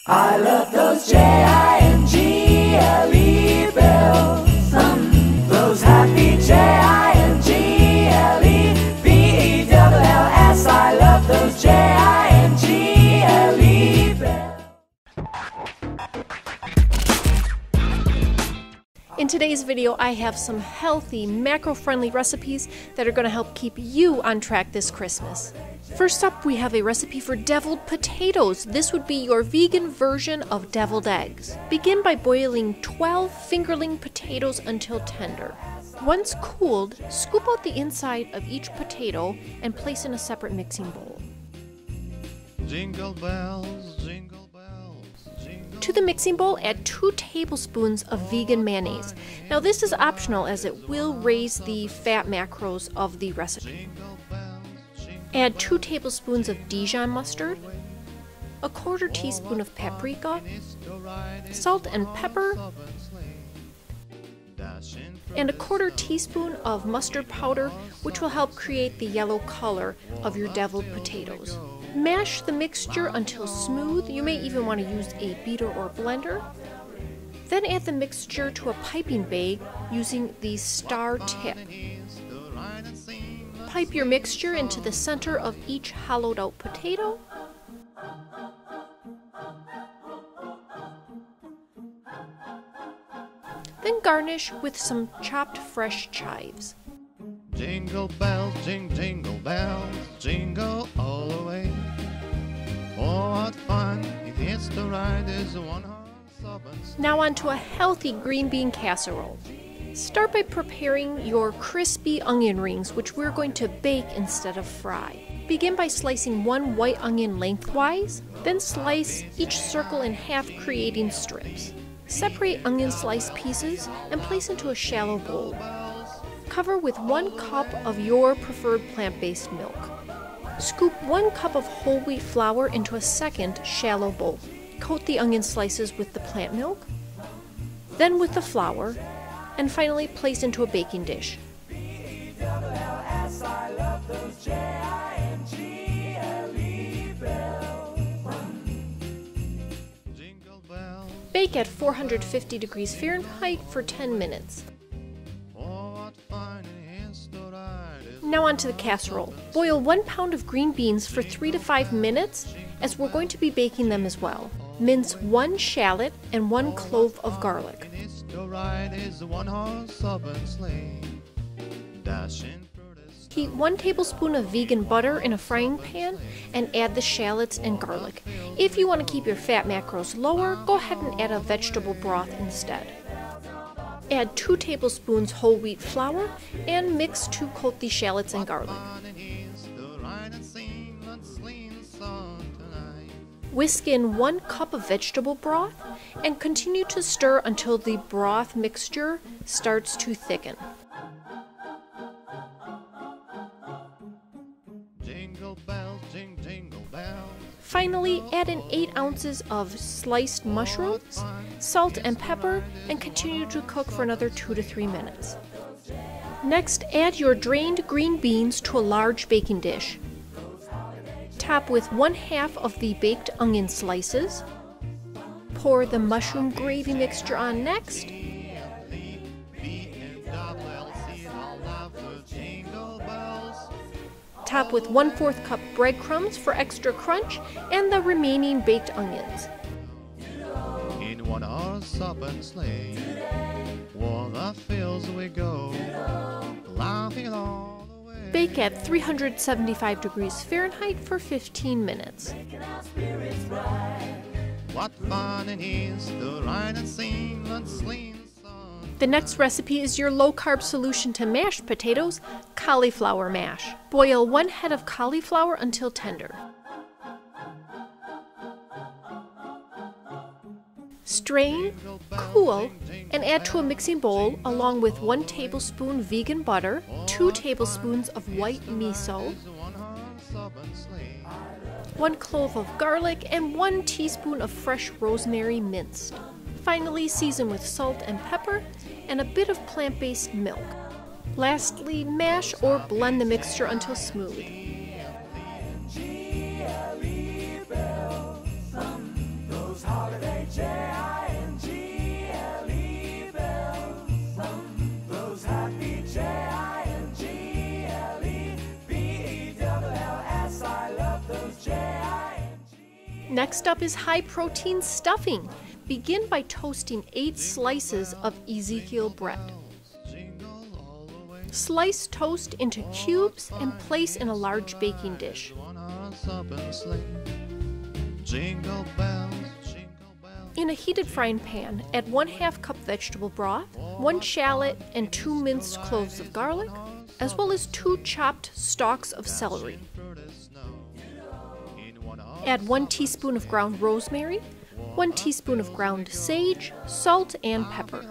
I love those Jingle bells, those happy Jingle-bells. I love those Jingle bells. In today's video, I have some healthy, macro-friendly recipes that are going to help keep you on track this Christmas. First up, we have a recipe for deviled potatoes. This would be your vegan version of deviled eggs. Begin by boiling 12 fingerling potatoes until tender. Once cooled, scoop out the inside of each potato and place in a separate mixing bowl. Jingle bells, jingle bells, jingle. To the mixing bowl, add 2 tablespoons of vegan mayonnaise. Now this is optional as it will raise the fat macros of the recipe. Add 2 tablespoons of Dijon mustard, a 1/4 teaspoon of paprika, salt and pepper, and a 1/4 teaspoon of mustard powder, which will help create the yellow color of your deviled potatoes. Mash the mixture until smooth. You may even want to use a beater or blender. Then add the mixture to a piping bag using the star tip. Pipe your mixture into the center of each hollowed out potato. Then garnish with some chopped fresh chives. Jingle bells, jingle bells, jingle all the way. Oh, what fun it is to ride this one-horse open sleigh. Now on to a healthy green bean casserole. Start by preparing your crispy onion rings, which we're going to bake instead of fry. Begin by slicing 1 white onion lengthwise, then slice each circle in half, creating strips. Separate onion slice pieces and place into a shallow bowl. Cover with 1 cup of your preferred plant-based milk. Scoop 1 cup of whole wheat flour into a second shallow bowl. Coat the onion slices with the plant milk, then with the flour, and finally place into a baking dish. Bake at 450 degrees Fahrenheit for 10 minutes. Now on to the casserole. Boil 1 pound of green beans for 3 to 5 minutes, as we're going to be baking them as well. Mince 1 shallot and 1 clove of garlic. Heat 1 tablespoon of vegan butter in a frying pan and add the shallots and garlic. If you want to keep your fat macros lower, go ahead and add a vegetable broth instead. Add 2 tablespoons whole wheat flour and mix to coat the shallots and garlic. Whisk in 1 cup of vegetable broth and continue to stir until the broth mixture starts to thicken. Jingle bells, jingle bells. Finally, add in 8 ounces of sliced mushrooms, salt and pepper, and continue to cook for another 2 to 3 minutes. Next, add your drained green beans to a large baking dish. Top with 1/2 of the baked onion slices. Pour the mushroom gravy mixture on next. Top with 1/4 cup breadcrumbs for extra crunch and the remaining baked onions. In one-horse open sleigh, o'er the fields we go, laughing all the way. Bake at 375 degrees Fahrenheit for 15 minutes. What fun it is to ride and sing and sling. The next recipe is your low-carb solution to mashed potatoes, cauliflower mash. Boil 1 head of cauliflower until tender. Strain, cool, and add to a mixing bowl along with 1 tablespoon vegan butter, 2 tablespoons of white miso, 1 clove of garlic, and 1 teaspoon of fresh rosemary minced. Finally, season with salt and pepper and a bit of plant-based milk. Lastly, mash or blend the mixture until smooth. Next up is high-protein stuffing. Begin by toasting 8 slices of Ezekiel bread. Slice toast into cubes and place in a large baking dish. In a heated frying pan, add 1/2 cup vegetable broth, 1 shallot and 2 minced cloves of garlic, as well as 2 chopped stalks of celery. Add 1 teaspoon of ground rosemary, 1 teaspoon of ground sage, salt, and pepper.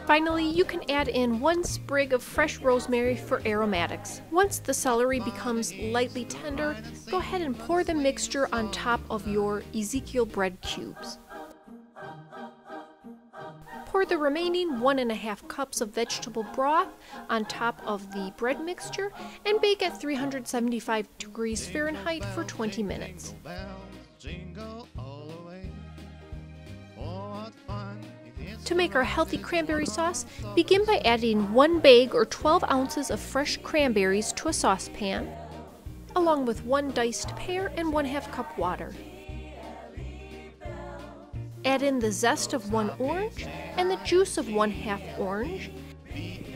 Finally, you can add in 1 sprig of fresh rosemary for aromatics. Once the celery becomes lightly tender, go ahead and pour the mixture on top of your Ezekiel bread cubes. Pour the remaining 1½ cups of vegetable broth on top of the bread mixture and bake at 375 degrees Fahrenheit for 20 minutes. To make our healthy cranberry sauce, begin by adding 1 bag or 12 ounces of fresh cranberries to a saucepan, along with 1 diced pear and 1/2 cup water. Add in the zest of 1 orange and the juice of 1/2 orange,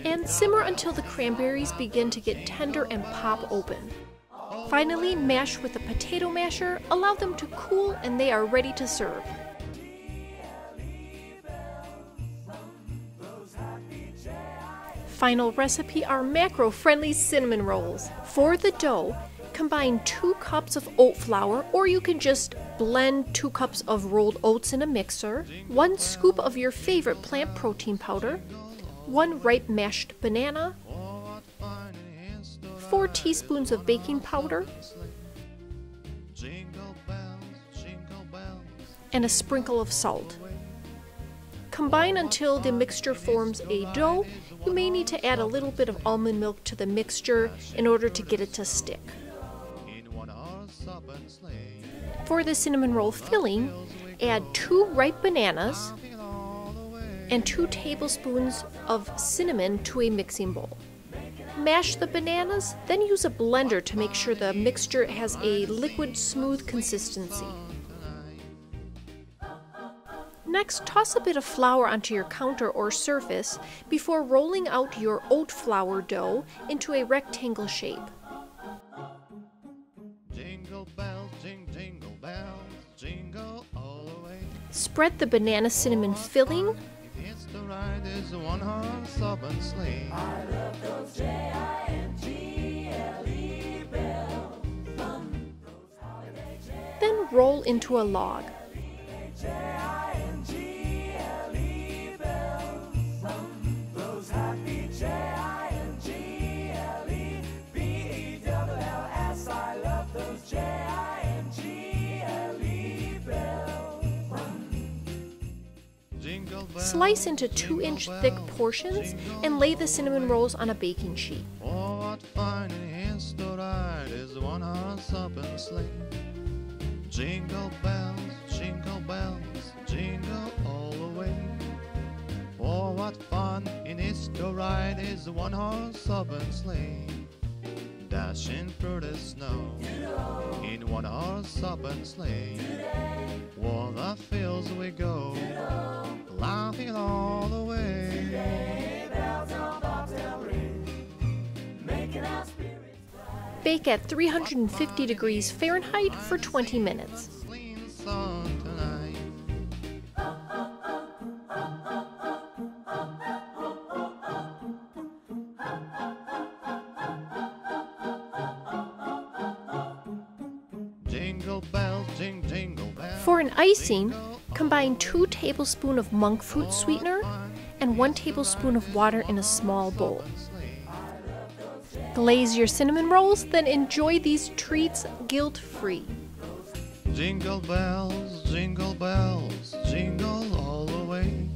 and simmer until the cranberries begin to get tender and pop open. Finally, mash with a potato masher, allow them to cool, and they are ready to serve. Final recipe are macro-friendly cinnamon rolls. For the dough, combine 2 cups of oat flour, or you can just blend 2 cups of rolled oats in a mixer, 1 scoop of your favorite plant protein powder, 1 ripe mashed banana, 4 teaspoons of baking powder, and a sprinkle of salt. Combine until the mixture forms a dough. You may need to add a little bit of almond milk to the mixture in order to get it to stick. For the cinnamon roll filling, add 2 ripe bananas and 2 tablespoons of cinnamon to a mixing bowl. Mash the bananas, then use a blender to make sure the mixture has a liquid, smooth consistency. Next, toss a bit of flour onto your counter or surface before rolling out your oat flour dough into a rectangle shape. Spread the banana cinnamon filling then roll into a log. Slice into 2-inch thick portions and lay the cinnamon rolls on a baking sheet. Oh, what fun it is to ride is one horse open sleigh. Jingle bells, jingle all the way. Oh, what fun it is to ride is one horse open sleigh. Dashing through the snow in one horse open sleigh. O'er the fields we go, laughing all the way. Bake at 350 degrees Fahrenheit for 20 minutes. Jingle bells, jingle bells. For an icing, combine 2 tablespoons of monk fruit sweetener and 1 tablespoon of water in a small bowl. Glaze your cinnamon rolls, then enjoy these treats guilt-free. Jingle bells, jingle all the way.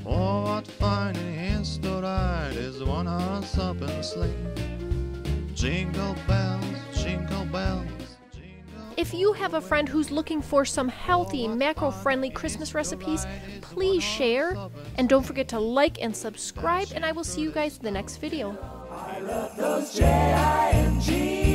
Oh, what fun it is to ride is one horse open sleigh. Jingle bells, jingle bells. If you have a friend who's looking for some healthy, macro-friendly Christmas recipes, please share. And don't forget to like and subscribe, and I will see you guys in the next video. I love those J-I-N-G